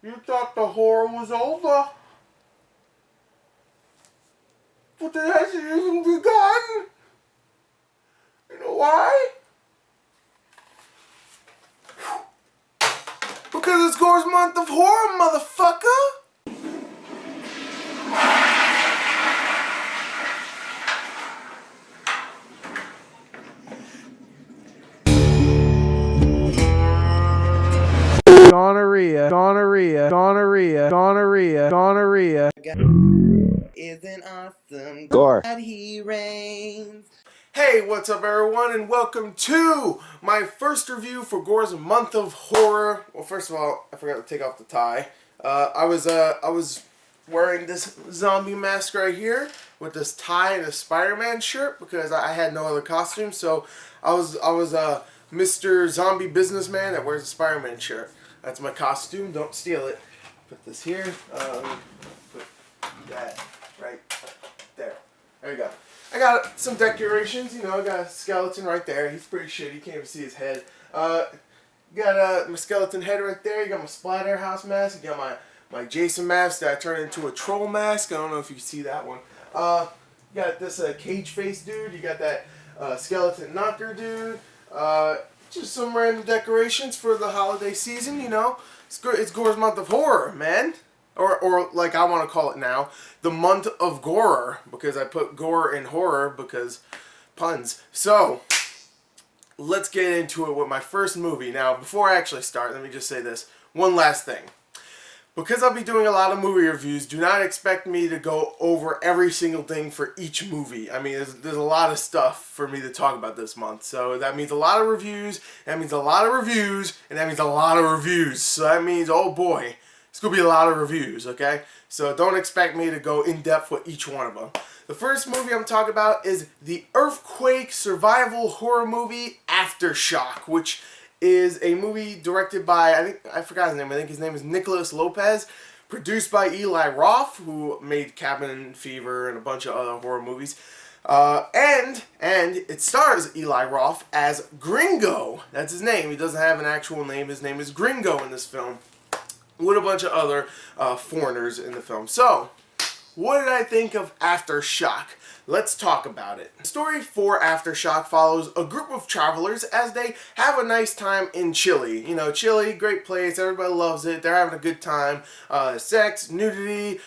You thought the horror was over, but it hasn't even begun. You know why? Because it's Gorr's month of horror, motherfucker! Gonorrhea, gonorrhea, gonorrhea, gonorrhea, gonorrhea. Isn't awesome. Gorr. God, he reigns. Hey, what's up everyone, and welcome to my first review for Gorr's month of horror. Well, first of all, I forgot to take off the tie. I was wearing this zombie mask right here with this tie and a Spider-Man shirt because I had no other costume. So I was Mr. Zombie Businessman that wears a Spider-Man shirt. That's my costume. Don't steal it. Put this here. Put that right there. There you go. I got some decorations. You know, I got a skeleton right there. He's pretty shitty. You can't even see his head. Got my skeleton head right there. You got my Splatterhouse mask. You got my Jason mask that I turned into a troll mask. I don't know if you can see that one. You got this cage face dude. You got that skeleton knocker dude. Just some random decorations for the holiday season, you know. It's Gorr's month of horror, man. Or like I want to call it now, the month of Gorror, because I put gore in horror because puns. So, let's get into it with my first movie. Now, before I actually start, let me just say this. One last thing. Because I'll be doing a lot of movie reviews, do not expect me to go over every single thing for each movie. I mean, there's a lot of stuff for me to talk about this month. So that means a lot of reviews, that means a lot of reviews, and that means a lot of reviews. So that means, oh boy, it's going to be a lot of reviews, okay? So don't expect me to go in-depth with each one of them. The first movie I'm talking about is the earthquake survival horror movie Aftershock, which is a movie directed by, I forgot his name, I think his name is Nicholas Lopez, produced by Eli Roth, who made Cabin Fever and a bunch of other horror movies, and it stars Eli Roth as Gringo. That's his name. He doesn't have an actual name. His name is Gringo in this film, with a bunch of other foreigners in the film. So, what did I think of Aftershock? Let's talk about it. The story for Aftershock follows a group of travelers as they have a nice time in Chile. You know, Chile, great place, everybody loves it, they're having a good time. Sex, nudity,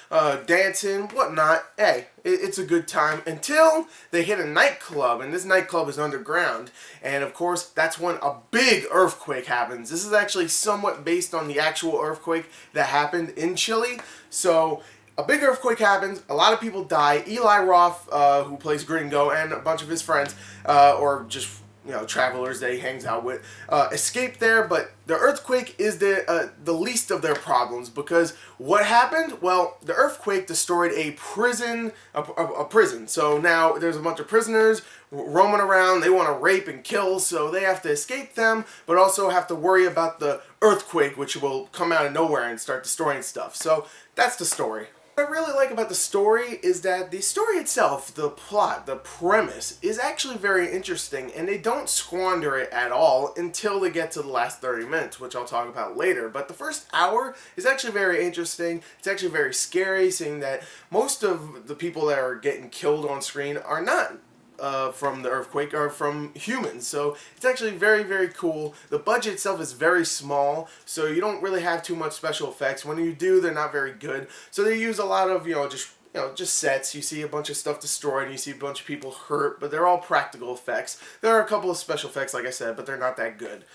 dancing, whatnot. Hey, it's a good time until they hit a nightclub, and this nightclub is underground. And of course, that's when a big earthquake happens. This is actually somewhat based on the actual earthquake that happened in Chile. So, a big earthquake happens, a lot of people die. Eli Roth, who plays Gringo, and a bunch of his friends, or just, you know, travelers that he hangs out with, escape there, but the earthquake is the least of their problems, because what happened? Well, the earthquake destroyed a prison, so now there's a bunch of prisoners roaming around. They want to rape and kill, so they have to escape them, but also have to worry about the earthquake, which will come out of nowhere and start destroying stuff. So, that's the story. What I really like about the story is that the story itself, the plot, the premise, is actually very interesting, and they don't squander it at all until they get to the last 30 minutes, which I'll talk about later. But the first hour is actually very interesting. It's actually very scary, seeing that most of the people that are getting killed on screen are not from the earthquake, are from humans. So it's actually very, very cool. The budget itself is very small, so you don't really have too much special effects. When you do, they're not very good. So they use a lot of, just sets. You see a bunch of stuff destroyed, and you see a bunch of people hurt, but they're all practical effects. There are a couple of special effects, like I said, but they're not that good.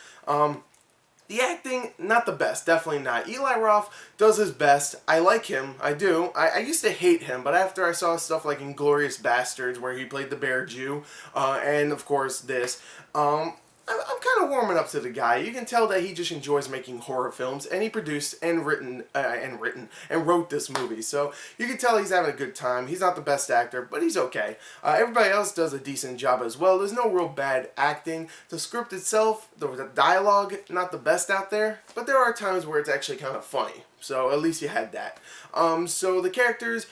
The acting, not the best, definitely not. Eli Roth does his best. I like him, I do. I used to hate him, but after I saw stuff like Inglourious Basterds, where he played the Bear Jew, and of course this, I'm kind of warming up to the guy. You can tell that he just enjoys making horror films, and he produced and wrote this movie. So you can tell he's having a good time. He's not the best actor, but he's okay. Everybody else does a decent job as well. There's no real bad acting. The script itself, the dialogue, not the best out there, but there are times where it's actually kind of funny. So at least you had that. So the characters,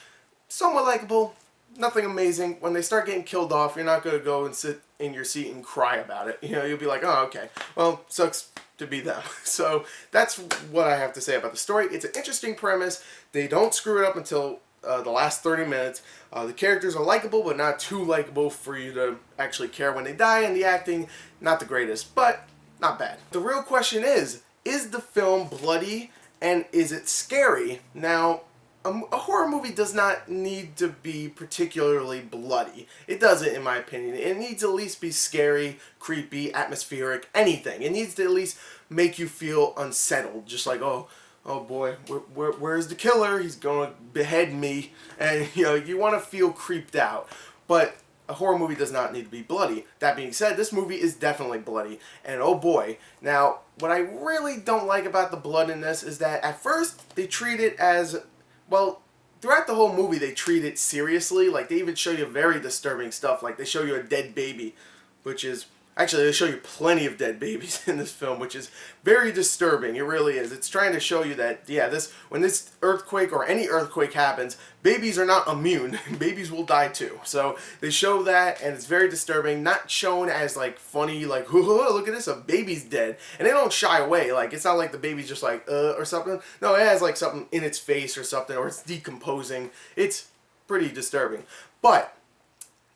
somewhat likable. Nothing amazing. When they start getting killed off, you're not going to go and sit in your seat and cry about it. You know, you'll be like, oh, okay. Well, sucks to be them. So that's what I have to say about the story. It's an interesting premise. They don't screw it up until the last 30 minutes. The characters are likable, but not too likable for you to actually care when they die, and the acting, not the greatest, but not bad. The real question is the film bloody, and is it scary? Now, a horror movie does not need to be particularly bloody. It doesn't, in my opinion. It needs to at least be scary, creepy, atmospheric, anything. It needs to at least make you feel unsettled, just like, oh boy, where's the killer? He's gonna behead me, and you want to feel creeped out. But a horror movie does not need to be bloody. That being said, this movie is definitely bloody, and oh boy. Now, what I really don't like about the blood in this is that at first they treat it as, well, throughout the whole movie they treat it seriously. Like, they even show you very disturbing stuff. Like, they show you a dead baby, which is, actually, they show you plenty of dead babies in this film, which is very disturbing. It really is. It's trying to show you that, yeah, when this earthquake or any earthquake happens, babies are not immune. Babies will die too. So they show that, and it's very disturbing. Not shown as, like, funny, like, look at this, a baby's dead. And they don't shy away. Like, it's not like the baby's just like, or something. No, it has, like, something in its face or something, or it's decomposing. It's pretty disturbing.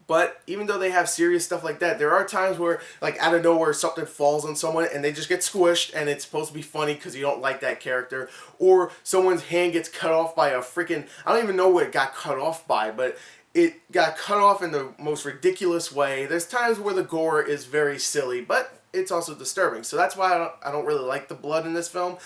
But even though they have serious stuff like that, there are times where, like, out of nowhere, something falls on someone and they just get squished, and it's supposed to be funny because you don't like that character. Or someone's hand gets cut off by a freaking, I don't even know what it got cut off by, but it got cut off in the most ridiculous way. There's times where the gore is very silly, but it's also disturbing. So that's why I don't really like the blood in this film.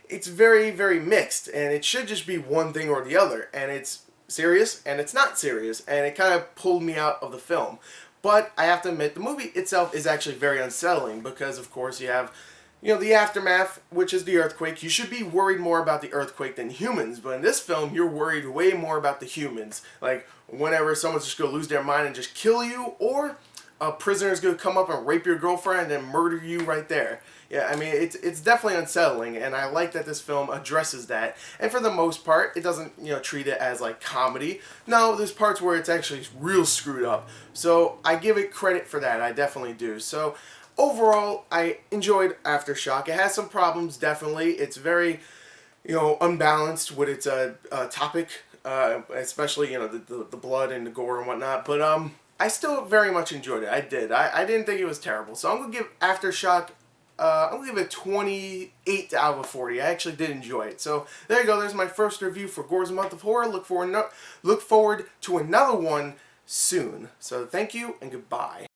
It's very, very mixed, and it should just be one thing or the other, and it's serious and it's not serious, and it kind of pulled me out of the film. But I have to admit, the movie itself is actually very unsettling because, of course, you have the aftermath, which is the earthquake. You should be worried more about the earthquake than humans, but in this film you're worried way more about the humans. Like, whenever someone's just going to lose their mind and just kill you, or a prisoner's going to come up and rape your girlfriend and murder you right there. Yeah, I mean, it's definitely unsettling, and I like that this film addresses that. And for the most part, it doesn't, treat it as, like, comedy. No, there's parts where it's actually real screwed up. So I give it credit for that. I definitely do. So overall, I enjoyed Aftershock. It has some problems, definitely. It's very, unbalanced with its topic, especially, the blood and the gore and whatnot. But I still very much enjoyed it. I did. I didn't think it was terrible. So I'm going to give Aftershock, I'm going to give it 28 out of 40. I actually did enjoy it. So there you go. There's my first review for Gorror's Month of Horror. Look forward to another one soon. So thank you and goodbye.